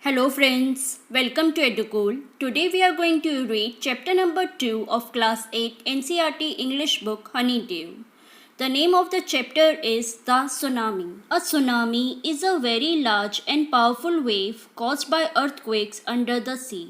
Hello friends, welcome to EduKool. Today we are going to read chapter number 2 of class 8 NCERT English book Honeydew. The name of the chapter is The Tsunami. A tsunami is a very large and powerful wave caused by earthquakes under the sea.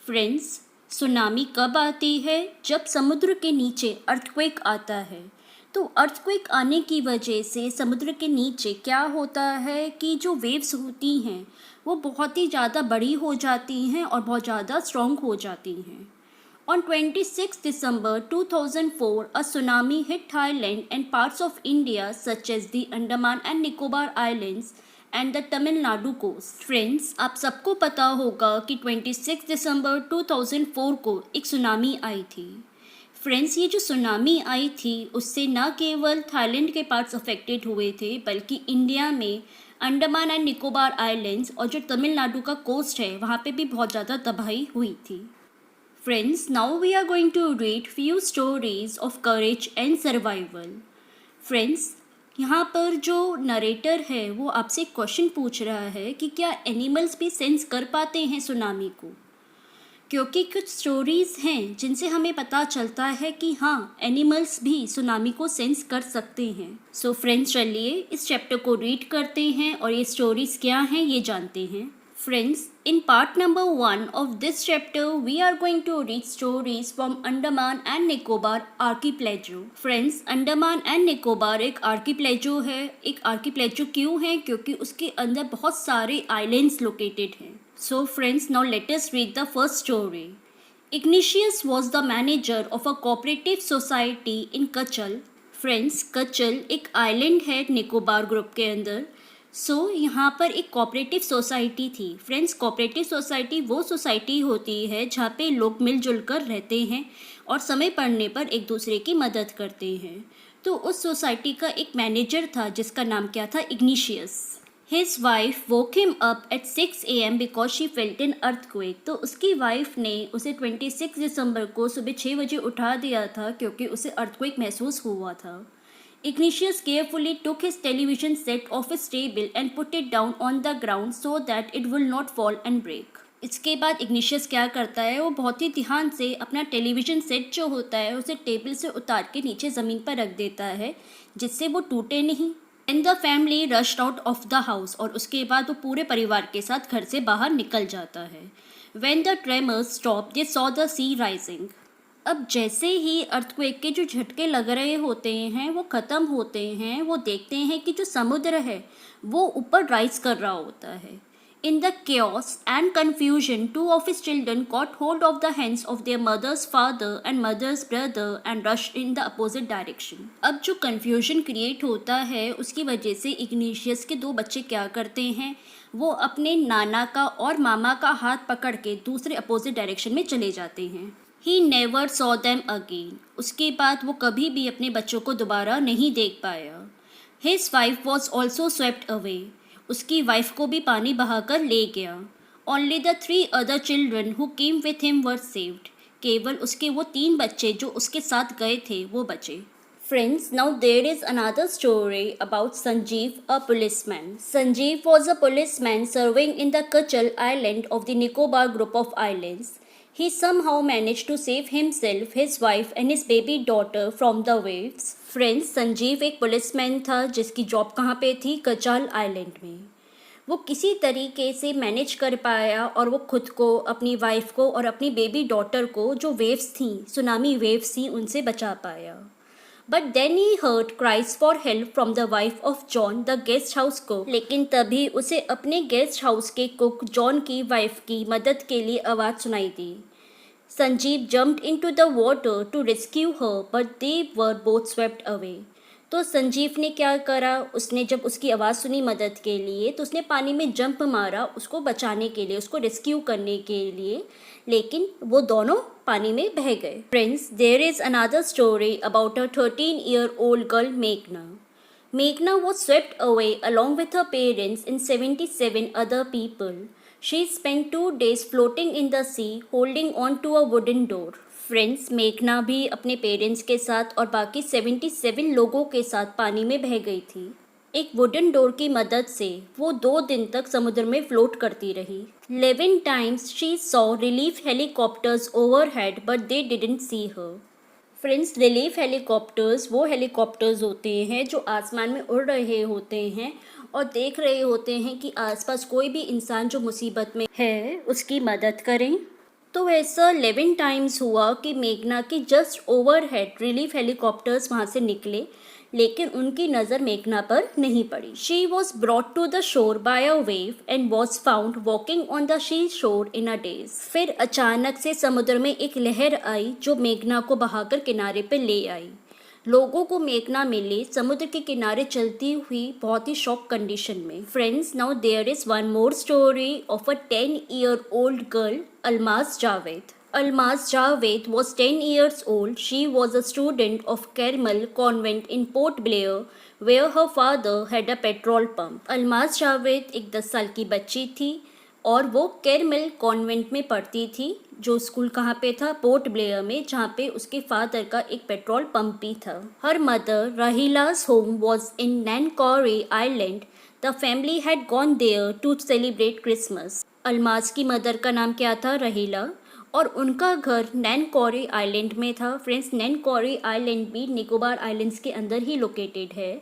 Friends, tsunami कब आती है? जब समुद्र के नीचे earthquake आता है। तो अर्थक्वेक आने की वजह से समुद्र के नीचे क्या होता है कि जो वेव्स होती हैं वो बहुत ही ज़्यादा बड़ी हो जाती हैं और बहुत ज़्यादा स्ट्रॉन्ग हो जाती हैं। On 26 December 2004, a tsunami hit Thailand and parts of India such as the Andaman and Nicobar Islands and the Tamil Nadu coast. Friends, आप सबको पता होगा कि 26 दिसंबर 2004 को एक सुनामी आई थी। फ्रेंड्स, ये जो सुनामी आई थी उससे न केवल थाईलैंड के पार्ट्स अफेक्टेड हुए थे बल्कि इंडिया में अंडमान एंड निकोबार आइलैंड्स और जो तमिलनाडु का कोस्ट है वहाँ पे भी बहुत ज़्यादा तबाही हुई थी। Friends, now we are going to read few stories of courage and survival. Friends, यहाँ पर जो नरेटर है वो आपसे क्वेश्चन पूछ रहा है कि क्या एनिमल्स भी सेंस कर पाते हैं सुनामी को, क्योंकि कुछ स्टोरीज़ हैं जिनसे हमें पता चलता है कि हाँ, एनिमल्स भी सुनामी को सेंस कर सकते हैं। सो फ्रेंड्स, चलिए इस चैप्टर को रीड करते हैं और ये स्टोरीज़ क्या हैं ये जानते हैं। Friends, in part number 1 of this chapter, we are going to read stories from Andaman and Nicobar archipelago. Friends, Andaman and Nicobar एक archipelago है। एक archipelago क्यों है? क्योंकि उसके अंदर बहुत सारे islands located हैं। So friends, now let us read the first story. Ignatius was the manager of a cooperative society in Kachal. Friends, कचल एक island है निकोबार ग्रुप के अंदर। यहाँ पर एक कोऑपरेटिव सोसाइटी थी। फ्रेंड्स, कोऑपरेटिव सोसाइटी वो सोसाइटी होती है जहाँ पे लोग मिलजुल कर रहते हैं और समय पड़ने पर एक दूसरे की मदद करते हैं। तो उस सोसाइटी का एक मैनेजर था जिसका नाम क्या था? Igneous. His wife woke him up at 6 AM because she felt an earthquake. तो उसकी वाइफ ने उसे 26 दिसंबर को सुबह 6 बजे उठा दिया था क्योंकि उसे अर्थक्वेक महसूस हुआ था। Ignatius carefully took his television set off his table and put it down on the ground so that it will not fall and break. इसके बाद इग्निशियस क्या करता है, वो बहुत ही ध्यान से अपना टेलीविज़न सेट जो होता है उसे टेबल से उतार के नीचे ज़मीन पर रख देता है जिससे वो टूटे नहीं। And the family rushed out of the house, और उसके बाद वो पूरे परिवार के साथ घर से बाहर निकल जाता है। When the tremors stopped, they saw the sea rising. अब जैसे ही अर्थक्वेक के जो झटके लग रहे होते हैं वो ख़त्म होते हैं, वो देखते हैं कि जो समुद्र है वो ऊपर राइज कर रहा होता है। In the chaos and confusion, 2 of his children caught hold of the hands of their mother's father and mother's brother and rushed in the opposite direction. अब जो कन्फ्यूजन क्रिएट होता है उसकी वजह से इग्निशियस के 2 बच्चे क्या करते हैं, वो अपने नाना का और मामा का हाथ पकड़ के दूसरे अपोजिट डायरेक्शन में चले जाते हैं। He never saw them again. उसके बाद वो कभी भी अपने बच्चों को दोबारा नहीं देख पाया। His wife was also swept away. उसकी वाइफ को भी पानी बहाकर ले गया। Only the 3 other children who came with him were saved. केवल उसके वो 3 बच्चे जो उसके साथ गए थे वो बचे। Friends, now there is another story about Sanjeev, a policeman. Sanjeev was a policeman serving in the Kachal island of the Nicobar group of islands. He somehow managed to save himself, his wife and his baby daughter from the waves. Friends, Sanjeev एक policeman था जिसकी job कहाँ पे थी? कचाल island में। वो किसी तरीके से मैनेज कर पाया और वो खुद को, अपनी वाइफ को और अपनी बेबी डॉटर को जो वेव्स थी, सुनामी वेव्स थी, उनसे बचा पाया। But then he heard cries for help from the wife of John, the guest house cook. लेकिन तभी उसे अपने गेस्ट हाउस के कुक जॉन की वाइफ की मदद के लिए आवाज़ सुनाई दी। Sanjeev jumped into the water to rescue her, but they were both swept away. तो संजीव ने क्या करा, उसने जब उसकी आवाज़ सुनी मदद के लिए तो उसने पानी में जंप मारा उसको बचाने के लिए, उसको रेस्क्यू करने के लिए, लेकिन वो दोनों पानी में बह गए। Friends, there is another story about a 13-year-old girl मेघना. Meghna was swept away along with her parents and 77 other people. She spent 2 days floating in the sea, holding on to a wooden door. Friends, मेघना भी अपने parents के साथ और बाकी 77 लोगों के साथ पानी में बह गई थी। एक वुडन डोर की मदद से वो 2 दिन तक समुद्र में फ्लोट करती रही। 11 times she saw relief helicopters overhead but they didn't see her. Friends, relief helicopters वो हेलीकॉप्टर्स होते हैं जो आसमान में उड़ रहे होते हैं और देख रहे होते हैं कि आसपास कोई भी इंसान जो मुसीबत में है उसकी मदद करें। तो ऐसा 11 टाइम्स हुआ कि मेघना की जस्ट ओवरहेड रिलीफ हेलीकॉप्टर्स वहाँ से निकले, लेकिन उनकी नज़र मेघना पर नहीं पड़ी। She was brought to the shore by a wave and was found walking on the she shore in a days. फिर अचानक से समुद्र में एक लहर आई जो मेघना को बहाकर किनारे पे ले आई। लोगों को मेघना मिली समुद्र के किनारे चलती हुई बहुत ही शॉक कंडीशन में। Friends, now there is one more story of a 10-year-old girl, Almaz Javed. Almaz Javed was 10 years old. She was a student of Carmel Convent in Port Blair, where her father had a petrol pump. Almaz Javed एक 10 साल की बच्ची थी और वो caramel convent में पढ़ती थी, जो स्कूल कहाँ पे था? पोर्ट ब्लेयर में, जहाँ पे उसके फादर का एक पेट्रोल पंप भी था। Her mother Rahila's home was in Nancore Island. The family had gone there to celebrate Christmas. अल्माज की मदर का नाम क्या था? रहीला, और उनका घर नैनकोरी आइलैंड में था। फ्रेंड्स, नैनकोरी आइलैंड भी निकोबार आइलैंड्स के अंदर ही लोकेटेड है।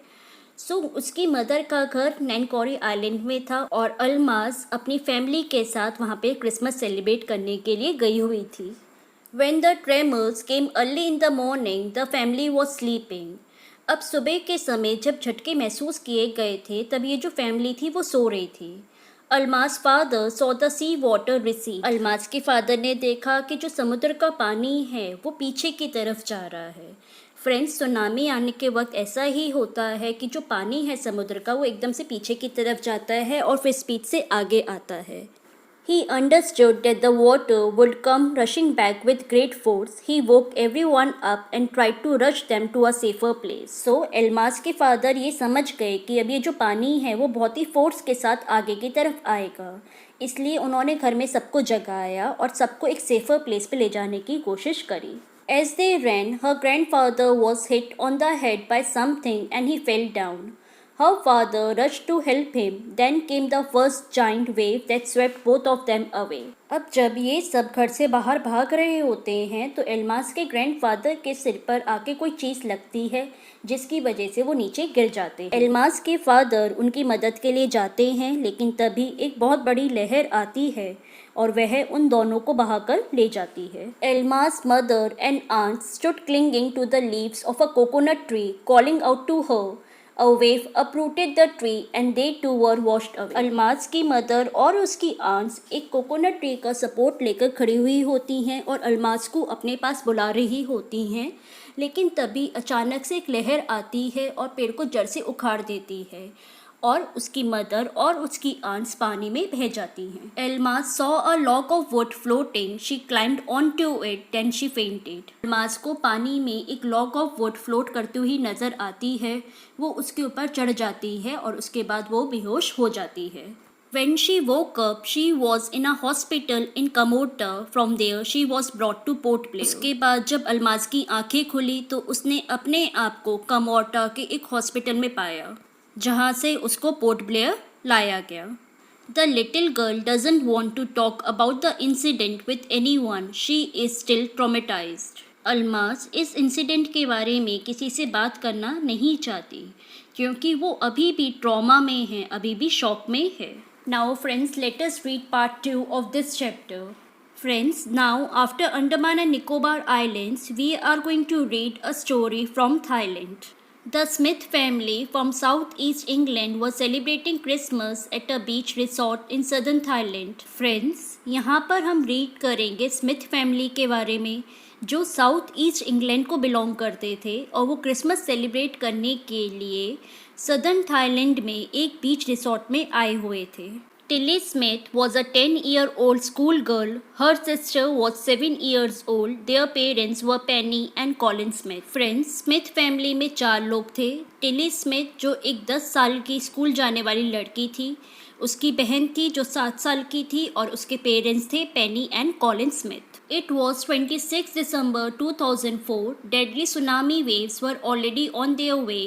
उसकी मदर का घर नैनकोरी आइलैंड में था और अल्माज अपनी फैमिली के साथ वहाँ पे क्रिसमस सेलिब्रेट करने के लिए गई हुई थी। When the tremors came early in the morning, the family was sleeping. अब सुबह के समय जब झटके महसूस किए गए थे, तब ये जो फैमिली थी वो सो रही थी। Almaz father saw the sea water recede. Almaz के फादर ने देखा कि जो समुद्र का पानी है वो पीछे की तरफ जा रहा है। फ्रेंड्स, सुनामी आने के वक्त ऐसा ही होता है कि जो पानी है समुद्र का वो एकदम से पीछे की तरफ जाता है और फिर स्पीड से आगे आता है। He understood that the water would come rushing back with great force. He woke everyone up and tried to rush them to a safer place. So, एल्मास के फादर ये समझ गए कि अब ये जो पानी है वो बहुत ही फोर्स के साथ आगे की तरफ आएगा, इसलिए उन्होंने घर में सबको जगाया और सबको एक सेफर प्लेस पे ले जाने की कोशिश करी। As they ran, her grandfather was hit on the head by something and he fell down. Her father rushed to help him. Then came the first giant wave that swept both of them away. अब जब ये सब घर से बाहर भाग रहे होते हैं तो एल्मास के ग्रैंडफादर के सिर पर आके कोई चीज़ लगती है, जिसकी वजह से वो नीचे गिर जाते हैं। एल्मास के फादर उनकी मदद के लिए जाते हैं, लेकिन तभी एक बहुत बड़ी लहर आती है और वह उन दोनों को बहाकर ले जाती है। Almaz mother and aunt stood clinging to the leaves of a coconut tree, calling out to her. A wave uprooted the tree and they too were washed away. अल्माज की मदर और उसकी आंट्स एक कोकोनट ट्री का support लेकर खड़ी हुई होती हैं और अल्माज को अपने पास बुला रही होती हैं, लेकिन तभी अचानक से एक लहर आती है और पेड़ को जड़ से उखाड़ देती है और उसकी मदर और उसकी आंट्स पानी में बह जाती हैं। Almaz saw a log of wood floating. She climbed on to it, then she fainted. Almaz को पानी में एक लॉग ऑफ वुड फ्लोट करती हुई नजर आती है। वो उसके ऊपर चढ़ जाती है और उसके बाद वो बेहोश हो जाती है। When she woke up, she was in a hospital in Kamorta. From there, she was brought to Port Blair. उसके बाद जब अल्माज की आंखें खुली तो उसने अपने आप को कमोर्टा के एक हॉस्पिटल में पाया, जहाँ से उसको पोर्ट ब्लेयर लाया गया। The little girl doesn't want to talk about the incident with anyone. She is still traumatized. अल्माज इस इंसिडेंट के बारे में किसी से बात करना नहीं चाहती, क्योंकि वो अभी भी ट्रॉमा में है, अभी भी शॉक में है। Now friends, let us read part 2 of this chapter. Friends, now after Andaman and Nicobar Islands, we are going to read a story from Thailand. The Smith family from southeast England was celebrating Christmas at a beach resort in southern Thailand. Friends, यहाँ पर हम read करेंगे Smith family के बारे में, जो south east England को belong करते थे और वो क्रिसमस सेलिब्रेट करने के लिए सदर्न थाईलैंड में एक बीच रिसोर्ट में आए हुए थे। Tilly Smith was a 10-year-old schoolgirl. Her sister was 7 years old. Their parents were Penny and Colin Smith. Friends, Smith family में 4 लोग थे। टिली स्मिथ जो एक 10 साल की स्कूल जाने वाली लड़की थी, उसकी बहन थी जो 7 साल की थी और उसके पेरेंट्स थे Penny and Colin Smith. It was 26 December 2004. Deadly tsunami waves were already on their way.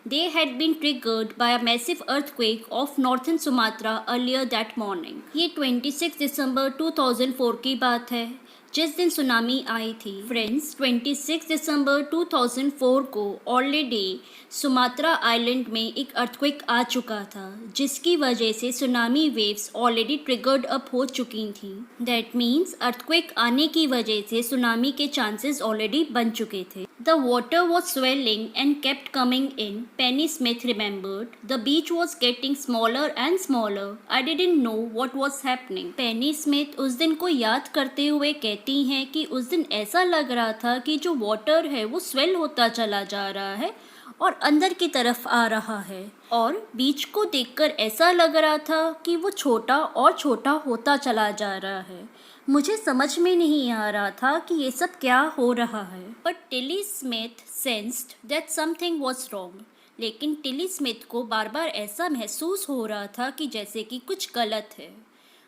They had been triggered by a massive earthquake off northern Sumatra earlier that morning. ये 26 दिसंबर 2004 की बात है जिस दिन सुनामी आई थी। Friends, 26 दिसंबर 2004 को already Sumatra island में एक अर्थक्वेक आ चुका था जिसकी वजह से tsunami waves already triggered up हो चुकी थी। दैट मीन्स अर्थक्वेक आने की वजह से सुनामी के चांसेस ऑलरेडी बन चुके थे। The water was swelling and kept coming in. Penny Smith remembered. The beach was getting smaller and smaller. I didn't know what was happening. Penny Smith उस दिन को याद करते हुए कहती हैं कि उस दिन ऐसा लग रहा था कि जो वाटर है वो स्वेल होता चला जा रहा है और अंदर की तरफ आ रहा है और बीच को देखकर ऐसा लग रहा था कि वो छोटा और छोटा होता चला जा रहा है। मुझे समझ में नहीं आ रहा था कि ये सब क्या हो रहा है। But Tilly Smith sensed that something was wrong. लेकिन टिली स्मिथ को बार बार ऐसा महसूस हो रहा था कि जैसे कि कुछ गलत है।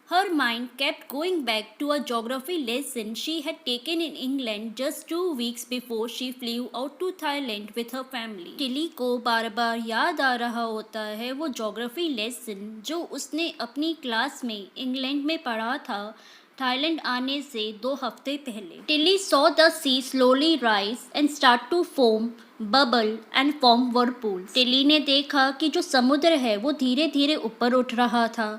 Her mind kept going back to a geography lesson she had taken in England just 2 weeks before she flew out to Thailand with her family. Tilly को बार बार याद आ रहा होता है वो geography lesson जो उसने अपनी क्लास में इंग्लैंड में पढ़ा था थाईलैंड आने से 2 हफ्ते पहले। Tilly saw the sea slowly rise and start to foam, bubble and form whirlpools. Tilly ने देखा कि जो समुद्र है वो धीरे धीरे ऊपर उठ रहा था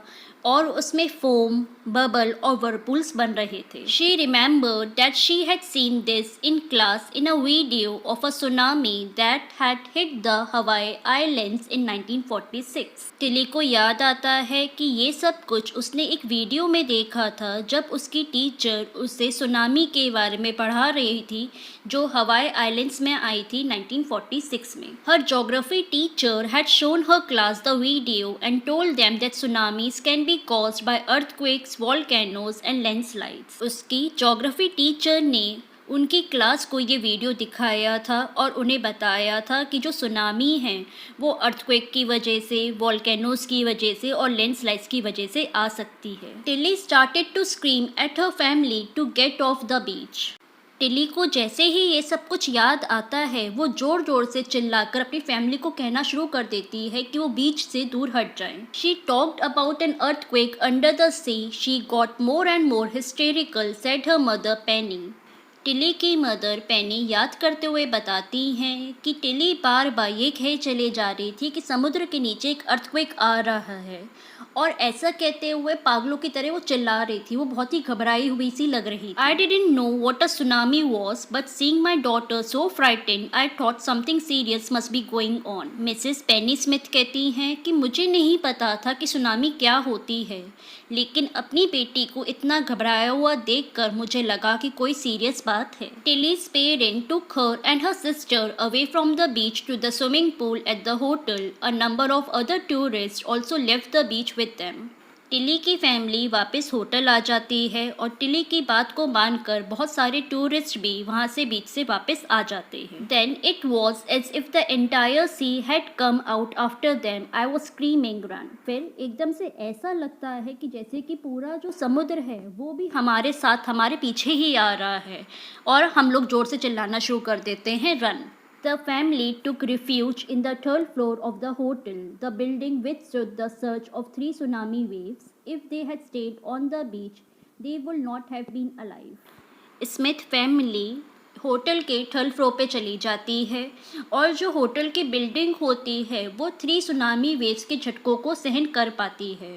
और उसमें फोम, बबल और वर्लपूल्स बन रहे थे। She remembered that she had seen this in class in a video of a tsunami that had hit the Hawaii Islands in 1946. Tilly को याद आता है कि ये सब कुछ उसने एक वीडियो में देखा था जब उसकी टीचर उसे सुनामी के बारे में पढ़ा रही थी जो हवाई आइलैंड्स में आई थी 1946 में। Her geography teacher had shown her class the video and told them that tsunamis can be caused by earthquakes, volcanoes and landslides. उसकी ज्योग्राफी टीचर ने उनकी क्लास को ये वीडियो दिखाया था और उन्हें बताया था कि जो सुनामी है वो अर्थक्वेक की वजह से, वॉल्केनोज की वजह से और लैंडस्लाइड्स की वजह से आ सकती है। Tilly started to scream at her family to get off the beach. Tilly को जैसे ही ये सब कुछ याद आता है वो ज़ोर ज़ोर से चिल्लाकर अपनी फैमिली को कहना शुरू कर देती है कि वो बीच से दूर हट जाएं। She talked about an earthquake under the sea. She got more and more hysterical, said her mother Penny. Tilly की मदर पेनी याद करते हुए बताती हैं कि टिली बार बार ये कहे चले जा रही थी कि समुद्र के नीचे एक अर्थक्वेक आ रहा है और ऐसा कहते हुए पागलों की तरह वो चिल्ला रही थी। वो बहुत ही घबराई हुई सी लग रही थी। I didn't know what a tsunami was but seeing my daughter so frightened I thought something serious must be going on. Mrs Penney Smith कहती हैं कि मुझे नहीं पता था कि सुनामी क्या होती है लेकिन अपनी बेटी को इतना घबराया हुआ देखकर मुझे लगा कि कोई सीरियस बात है। Tilly's parents took her and her sister away from the beach to the swimming pool at the hotel. A number of other tourist also left the beach with them. Tilly की family वापस hotel आ जाती है और Tilly की बात को मानकर बहुत सारे टूरिस्ट भी वहाँ से बीच से वापस आ जाते हैं। Then it was as if the entire sea had come out after them. I was screaming run. फिर एकदम से ऐसा लगता है कि जैसे कि पूरा जो समुद्र है वो भी हमारे साथ हमारे पीछे ही आ रहा है और हम लोग जोर से चिल्लाना शुरू कर देते हैं run. The family took refuge in the third floor of the hotel. The building withstood the surge of 3 tsunami waves. If they had stayed on the beach, they would not have been alive. Smith family hotel के third floor पे चली जाती है और जो hotel की building होती है वो 3 सुनामी वेव्स के झटकों को सहन कर पाती है।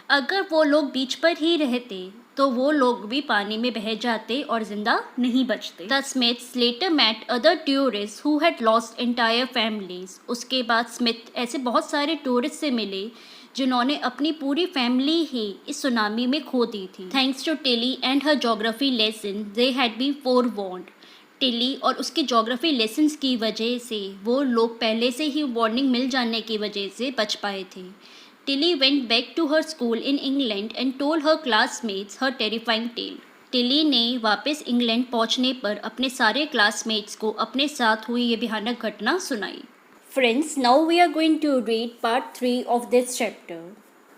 अगर वो लोग बीच पर ही रहते तो वो लोग भी पानी में बह जाते और जिंदा नहीं बचते। The Smiths later met other tourists who had lost entire families. उसके बाद स्मिथ ऐसे बहुत सारे टूरिस्ट से मिले जिन्होंने अपनी पूरी फैमिली ही इस सुनामी में खो दी थी। Thanks to Tilly and her geography lesson they had been forewarned. Tilly और उसके ज्योग्राफी लेसन्स की वजह से वो लोग पहले से ही वार्निंग मिल जाने की वजह से बच पाए थे। Tilly went back to her school in England and told her classmates her terrifying tale. Tilly ने वापस इंग्लैंड पहुंचने पर अपने सारे क्लासमेट्स को अपने साथ हुई ये भयानक घटना सुनाई। Friends, now we are going to read part 3 of this chapter.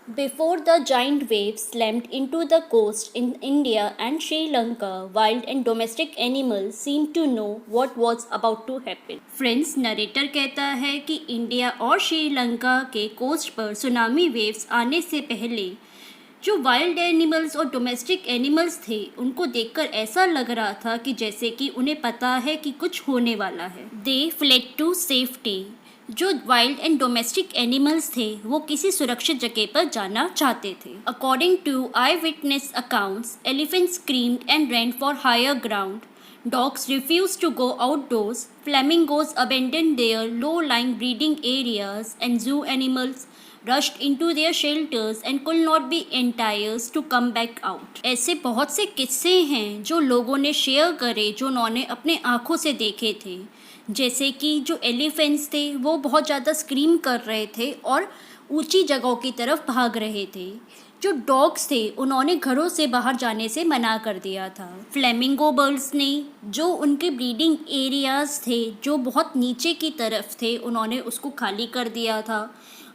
Before the giant waves slammed into the coast in India and Sri Lanka, wild and domestic animals seemed to know what was about to happen. Friends, narrator कहता है कि India और श्रीलंका के coast पर tsunami waves आने से पहले जो वाइल्ड एनिमल्स और डोमेस्टिक एनिमल्स थे उनको देखकर ऐसा लग रहा था कि जैसे कि उन्हें पता है कि कुछ होने वाला है. They fled to safety. जो वाइल्ड एंड डोमेस्टिक एनिमल्स थे वो किसी सुरक्षित जगह पर जाना चाहते थे. According to eye witness accounts, elephants screamed and ran for higher ground. Dogs refused to go outdoors. Flamingos abandoned their low-lying breeding areas, and zoo animals rushed into their shelters and could not be enticed to come back out. ऐसे बहुत से किस्से हैं जो लोगों ने share करे जो उन्होंने अपने आँखों से देखे थे. जैसे कि जो एलिफेंट्स थे वो बहुत ज़्यादा स्क्रीम कर रहे थे और ऊंची जगहों की तरफ भाग रहे थे. जो डॉग्स थे उन्होंने घरों से बाहर जाने से मना कर दिया था. फ्लेमिंगो बर्ड्स ने जो उनके ब्रीडिंग एरियाज़ थे जो बहुत नीचे की तरफ थे उन्होंने उसको खाली कर दिया था.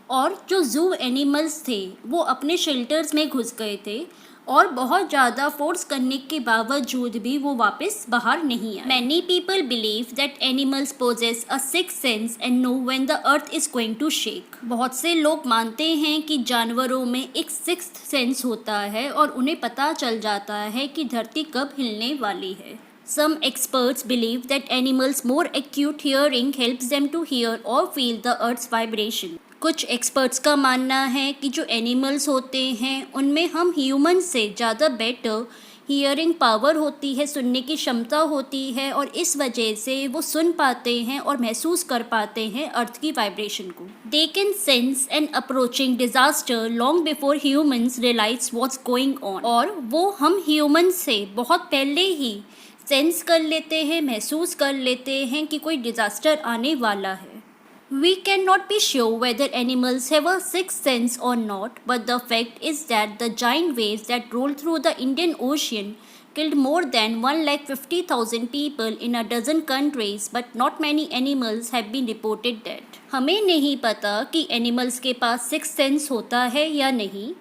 और जो जू एनिमल्स थे वो अपने शेल्टर्स में घुस गए थे और बहुत ज़्यादा फोर्स करने के बावजूद भी वो वापस बाहर नहीं आए. Many people believe that animals possess a sixth sense and know when the earth is going to shake. बहुत से लोग मानते हैं कि जानवरों में एक सिक्स्थ सेंस होता है और उन्हें पता चल जाता है कि धरती कब हिलने वाली है. Some experts believe that animals' more acute hearing helps them to hear or feel the earth's vibration. कुछ एक्सपर्ट्स का मानना है कि जो एनिमल्स होते हैं उनमें हम ह्यूमन से ज़्यादा बेटर हियरिंग पावर होती है, सुनने की क्षमता होती है और इस वजह से वो सुन पाते हैं और महसूस कर पाते हैं अर्थ की वाइब्रेशन को. They can sense an approaching disaster long before humans realize what's going on. और वो हम ह्यूमन से बहुत पहले ही सेंस कर लेते हैं, महसूस कर लेते हैं कि कोई डिजास्टर आने वाला है. We cannot be sure whether animals have a sixth sense or not, but the fact is that the giant waves that rolled through the Indian Ocean killed more than 150,000 people in a dozen countries, but not many animals have been reported dead. हमें नहीं पता कि animals के पास sixth sense होता है या नहीं,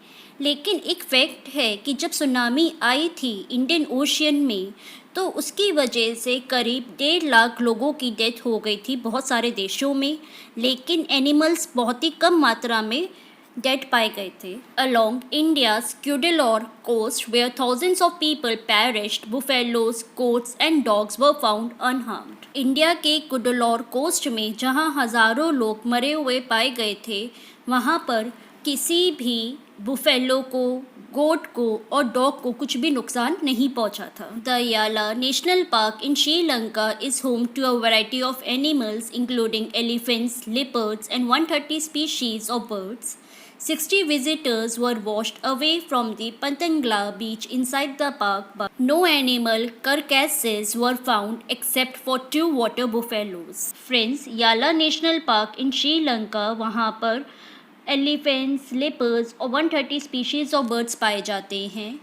लेकिन एक फैक्ट है कि जब सुनामी आई थी इंडियन ओशियन में तो उसकी वजह से करीब 1.5 लाख लोगों की डेथ हो गई थी बहुत सारे देशों में, लेकिन एनिमल्स बहुत ही कम मात्रा में डेड पाए गए थे. Along India's Cuddalore coast, where thousands of people perished, buffaloes, goats and dogs were found unharmed. India के कुडलोर कोस्ट में जहां हज़ारों लोग मरे हुए पाए गए थे वहां पर किसी भी बुफेलो को, गोट को और डॉग को कुछ भी नुकसान नहीं पहुंचा था. The Yala national park in Sri Lanka is home to a variety of animals including elephants, leopards and 130 species of birds. 60 visitors were washed away from the Patangla beach inside the park, but no animal carcasses were found except for 2 water buffaloes. Friends, याला national park in Sri Lanka वहाँ पर elephants, leopards और 130 species of birds पाए जाते हैं.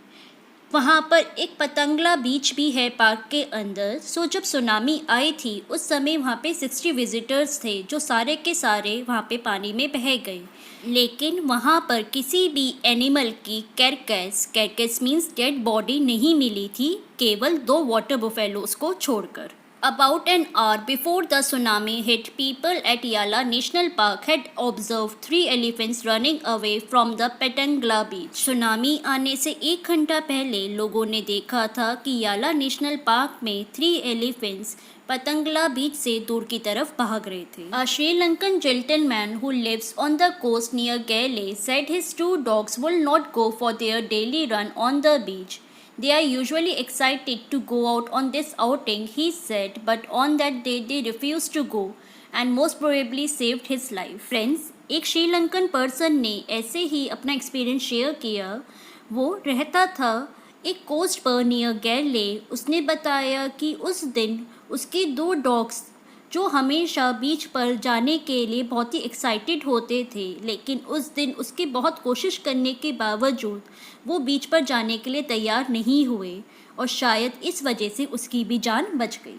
वहाँ पर एक पतंगला बीच भी है पार्क के अंदर. जब सुनामी आई थी उस समय वहाँ पे 60 विजिटर्स थे जो सारे के सारे वहाँ पे पानी में बह गए, लेकिन वहाँ पर किसी भी एनिमल की कैरकेस मीन्स डेड बॉडी नहीं मिली थी, केवल 2 वाटर बुफेलोस को छोड़कर. About an hour before the tsunami hit, people at Yala National Park had observed 3 elephants running away from the Patangla beach. Tsunami आने से 1 घंटा पहले लोगों ने देखा था कि याला नेशनल पार्क में 3 एलिफेंट्स पतंगला बीच से दूर की तरफ भाग रहे थे. A Sri Lankan gentleman who lives on the coast near Gale said his 2 dogs will not go for their daily run on the beach. They are usually excited to go out on this outing, he said, but on that day they refused to go and most probably saved his life. Friends, एक Sri Lankan person ने ऐसे ही अपना experience share किया. वो रहता था एक coast पर नियर गैले. उसने बताया कि उस दिन उसके 2 डॉग्स जो हमेशा बीच पर जाने के लिए बहुत ही एक्साइटेड होते थे, लेकिन उस दिन उसके बहुत कोशिश करने के बावजूद वो बीच पर जाने के लिए तैयार नहीं हुए और शायद इस वजह से उसकी भी जान बच गई.